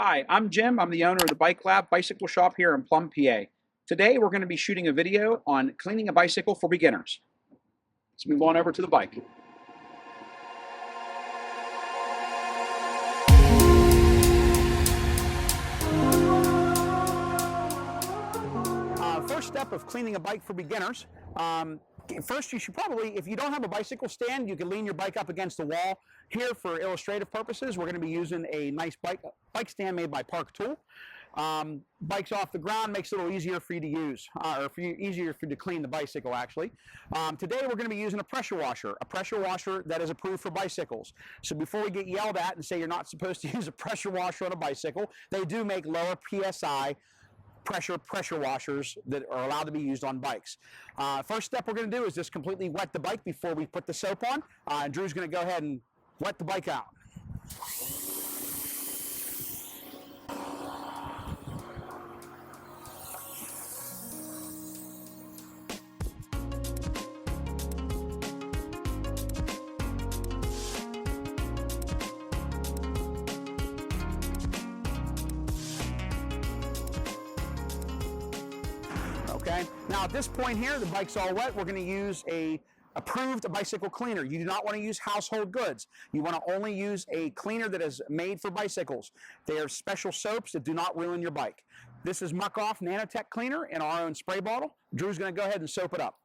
Hi, I'm Jim. I'm the owner of the Bike Lab Bicycle Shop here in Plum, PA. Today we're going to be shooting a video on cleaning a bicycle for beginners. Let's move on over to the bike. First step of cleaning a bike for beginners. First, you should probably, if you don't have a bicycle stand, you can lean your bike up against the wall. Here, for illustrative purposes, we're going to be using a nice bike stand made by Park Tool. Bike's off the ground, makes it a little easier for you to use, easier for you to clean the bicycle, actually. Today, we're going to be using a pressure washer that is approved for bicycles. So before we get yelled at and say you're not supposed to use a pressure washer on a bicycle, they do make lower PSI pressure washers that are allowed to be used on bikes. First step we're going to do is just completely wet the bike before we put the soap on. And Drew's going to go ahead and wet the bike out. Okay, now at this point here, the bike's all wet. We're going to use a approved bicycle cleaner. You do not want to use household goods. You want to only use a cleaner that is made for bicycles. They are special soaps that do not ruin your bike. This is Muck Off Nanotech Cleaner in our own spray bottle. Drew's going to go ahead and soap it up.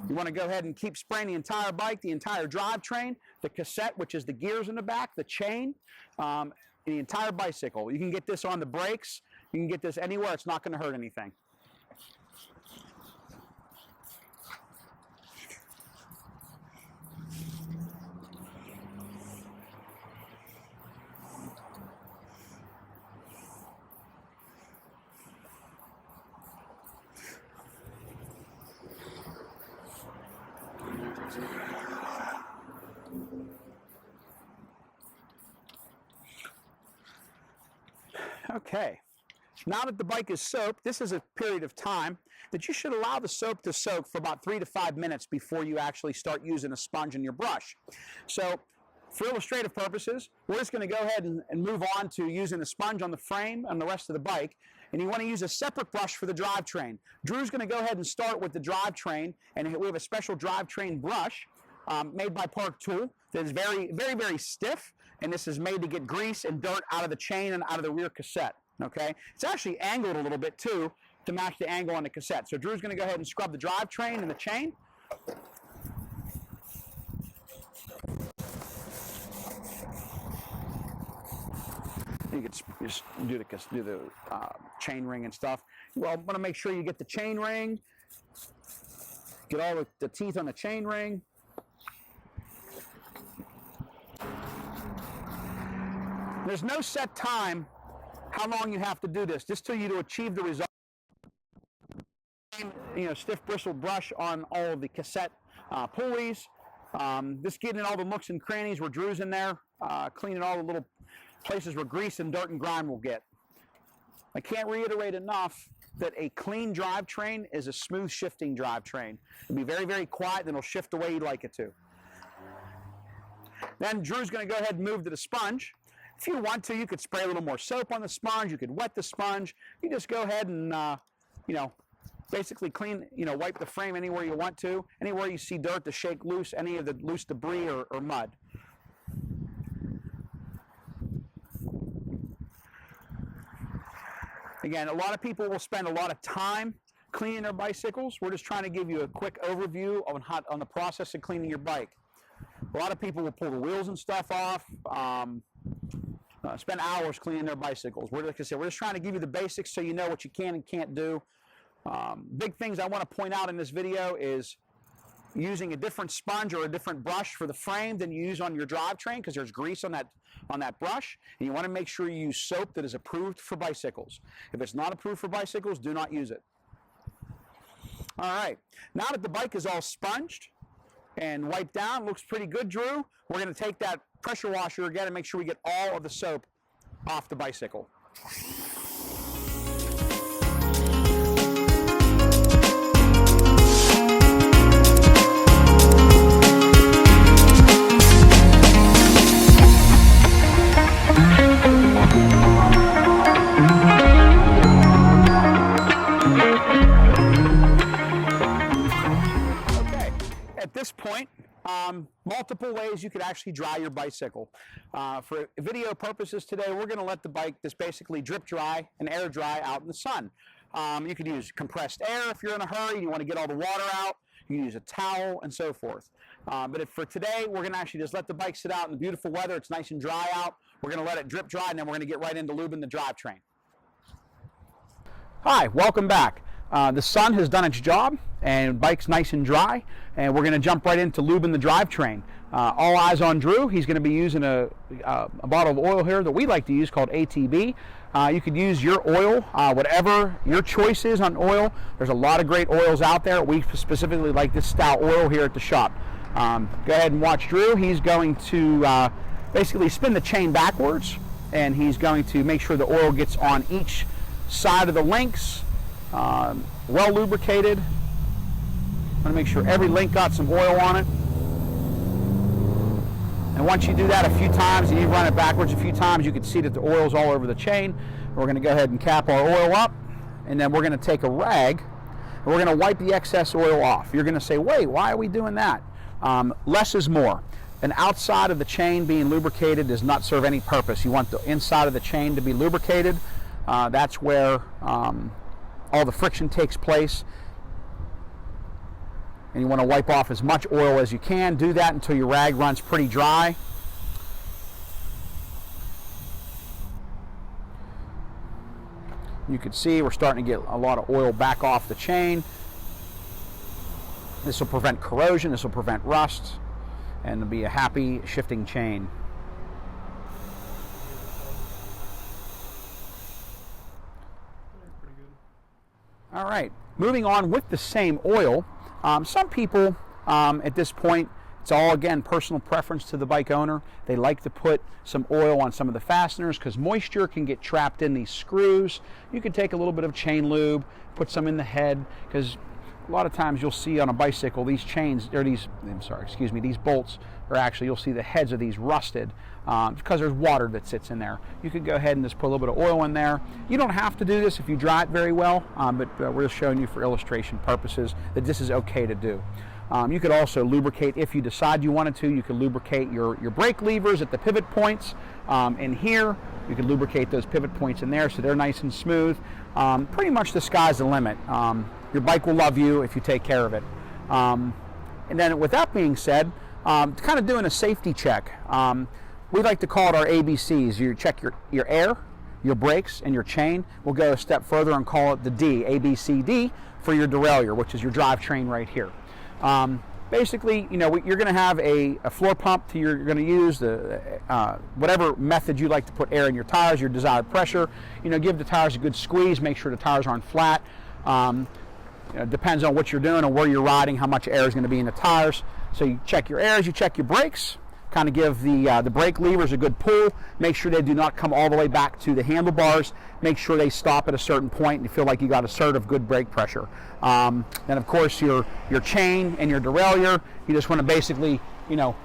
You want to go ahead and keep spraying the entire bike, the entire drivetrain, the cassette, which is the gears in the back, the chain, the entire bicycle. You can get this on the brakes. You can get this anywhere. It's not going to hurt anything. Okay, now that the bike is soaked, this is a period of time that you should allow the soap to soak for about 3 to 5 minutes before you actually start using a sponge in your brush. So, for illustrative purposes, we're just going to go ahead and move on to using a sponge on the frame and the rest of the bike. And you want to use a separate brush for the drivetrain. Drew's going to go ahead and start with the drivetrain, and we have a special drivetrain brush made by Park Tool that is very, very, very stiff. And this is made to get grease and dirt out of the chain and out of the rear cassette, okay? It's actually angled a little bit, too, to match the angle on the cassette. So Drew's going to go ahead and scrub the drivetrain and the chain. You could just do the chain ring and stuff. Well, want to make sure you get the chain ring, get all the teeth on the chain ring. There's no set time how long you have to do this, just till you to achieve the result. Stiff bristled brush on all of the cassette pulleys. Just getting in all the nooks and crannies where Drew's in there, cleaning all the little places where grease and dirt and grime will get. I can't reiterate enough that a clean drivetrain is a smooth shifting drivetrain. It'll be very, very quiet, then it'll shift the way you'd like it to. Then Drew's going to go ahead and move to the sponge. If you want to, you could spray a little more soap on the sponge. You could wet the sponge. You just go ahead and, basically clean, wipe the frame anywhere you want to. Anywhere you see dirt to shake loose, any of the loose debris or mud. Again, a lot of people will spend a lot of time cleaning their bicycles. We're just trying to give you a quick overview on the process of cleaning your bike. A lot of people will pull the wheels and stuff off. Spend hours cleaning their bicycles. Like I said, we're just trying to give you the basics so you know what you can and can't do. Big things I want to point out in this video is using a different sponge or a different brush for the frame than you use on your drivetrain, because there's grease on that brush, and you want to make sure you use soap that is approved for bicycles. If it's not approved for bicycles, do not use it. All right, now that the bike is all sponged and wiped down, looks pretty good, Drew, we're going to take that pressure washer again and make sure we get all of the soap off the bicycle. point, multiple ways you could actually dry your bicycle. For video purposes today, we're going to let the bike just basically drip dry and air dry out in the sun. You could use compressed air if you're in a hurry and you want to get all the water out. You can use a towel and so forth. But for today, we're going to actually just let the bike sit out in the beautiful weather. It's nice and dry out. We're going to let it drip dry, and then we're going to get right into lubing the drivetrain. Hi, welcome back. The sun has done its job, and the bike's nice and dry, and we're going to jump right into lubing the drivetrain. All eyes on Drew. He's going to be using a bottle of oil here that we like to use called ATB. You could use your oil, whatever your choice is on oil. There's a lot of great oils out there. We specifically like this style oil here at the shop. Go ahead and watch Drew. He's going to basically spin the chain backwards, and he's going to make sure the oil gets on each side of the links, well lubricated. I'm going to make sure every link got some oil on it. And once you do that a few times, and you run it backwards a few times, you can see that the oil's all over the chain. We're going to go ahead and cap our oil up, and then we're going to take a rag, and we're going to wipe the excess oil off. You're going to say, wait, why are we doing that? Less is more. An outside of the chain being lubricated does not serve any purpose. You want the inside of the chain to be lubricated. That's where all the friction takes place. And you want to wipe off as much oil as you can. Do that until your rag runs pretty dry. You can see we're starting to get a lot of oil back off the chain. This will prevent corrosion, this will prevent rust, and it'll be a happy shifting chain. All right, moving on with the same oil. Some people at this point, it's all again personal preference to the bike owner. They like to put some oil on some of the fasteners because moisture can get trapped in these screws. You can take a little bit of chain lube, put some in the head, because a lot of times you'll see on a bicycle these chains, or these bolts are actually, you'll see the heads of these rusted because there's water that sits in there. You could go ahead and just put a little bit of oil in there. You don't have to do this if you dry it very well, but we're just showing you for illustration purposes that this is okay to do. You could also lubricate if you decide you wanted to. You could lubricate your brake levers at the pivot points in here. You could lubricate those pivot points in there so they're nice and smooth. Pretty much the sky's the limit. Your bike will love you if you take care of it. And then with that being said, kind of doing a safety check. We like to call it our ABCs. You check your air, your brakes, and your chain. We'll go a step further and call it the D, ABCD, for your derailleur, which is your drivetrain right here. Basically, you know, you're going to have a floor pump. You're going to use the whatever method you like to put air in your tires, your desired pressure. You know, give the tires a good squeeze. Make sure the tires aren't flat. You know, depends on what you're doing and where you're riding, how much air is going to be in the tires. So you check your airs, you check your brakes. Kind of give the brake levers a good pull. Make sure they do not come all the way back to the handlebars. Make sure they stop at a certain point and you feel like you got assertive good brake pressure. Then of course your chain and your derailleur, you just want to basically, you know,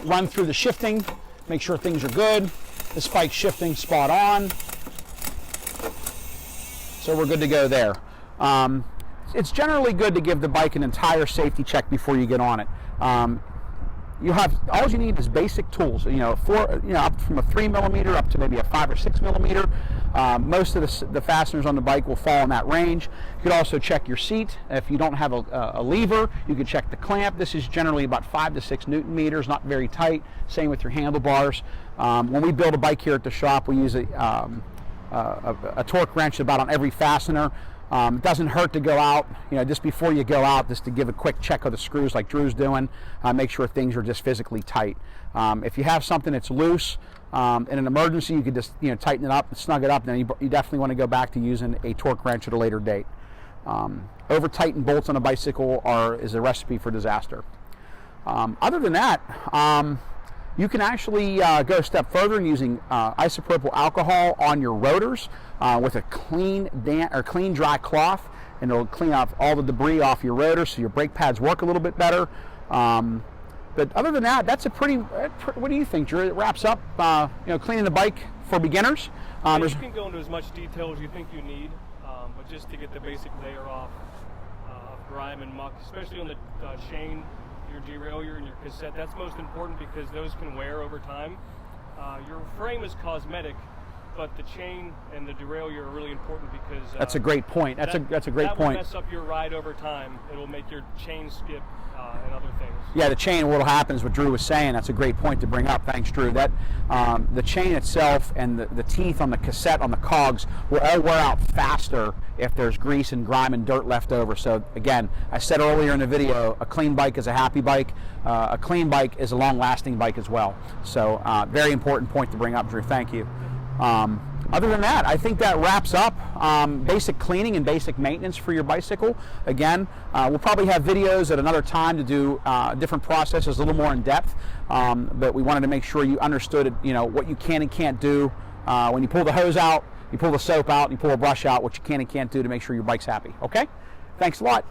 run through the shifting, make sure things are good. The spike shifting spot on. So we're good to go there. It's generally good to give the bike an entire safety check before you get on it. You have all you need is basic tools. You know, up from a 3mm up to maybe a 5 or 6mm. Most of the fasteners on the bike will fall in that range. You could also check your seat. If you don't have a lever, you could check the clamp. This is generally about 5 to 6 Newton meters, not very tight. Same with your handlebars. When we build a bike here at the shop, we use a torque wrench about on every fastener. It doesn't hurt to go out, you know, just before you go out, just to give a quick check of the screws like Drew's doing. Make sure things are just physically tight. If you have something that's loose, in an emergency, you could just, you know, tighten it up and snug it up. Then you definitely want to go back to using a torque wrench at a later date. Over tightened bolts on a bicycle is a recipe for disaster. Other than that, you can actually go a step further in using isopropyl alcohol on your rotors with a clean, dry cloth, and it'll clean off all the debris off your rotor so your brake pads work a little bit better. But other than that, that's a pretty. What do you think, Drew? It wraps up, you know, cleaning the bike for beginners. You can go into as much detail as you think you need, but just to get the basic layer off grime and muck, especially on the chain. your derailleur and your cassette. That's most important because those can wear over time. Your frame is cosmetic, but the chain and the derailleur are really important because that's a great point. That's a great that point. Will mess up your ride over time. It will make your chain skip and other things. Yeah, the chain. What will happen is what Drew was saying. That's a great point to bring up. Thanks, Drew. That the chain itself and the teeth on the cassette on the cogs will all wear out faster if there's grease and grime and dirt left over. So again, I said earlier in the video, a clean bike is a happy bike. A clean bike is a long-lasting bike as well. So very important point to bring up, Drew. Thank you. Other than that, I think that wraps up basic cleaning and basic maintenance for your bicycle. Again, we'll probably have videos at another time to do different processes a little more in depth, but we wanted to make sure you understood, what you can and can't do when you pull the hose out, you pull the soap out, you pull a brush out, what you can and can't do to make sure your bike's happy. Okay? Thanks a lot.